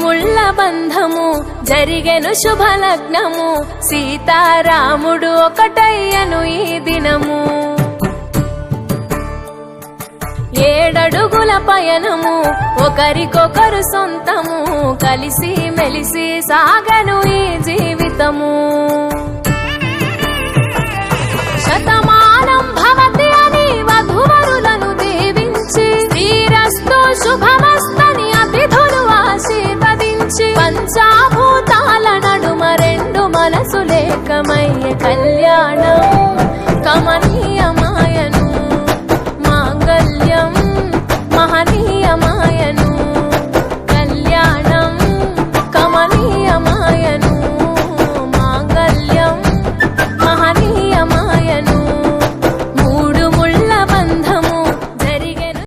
ముళ్ళ బంధము జరిగెను శుభలగ్నము సీతారాముడు ఒకటయ్యను ఈ దినము 7 అడుగుల పయనము ఒకరికొకరు సొంతము కలిసి మెలిసి సాగను ఈ జీవితము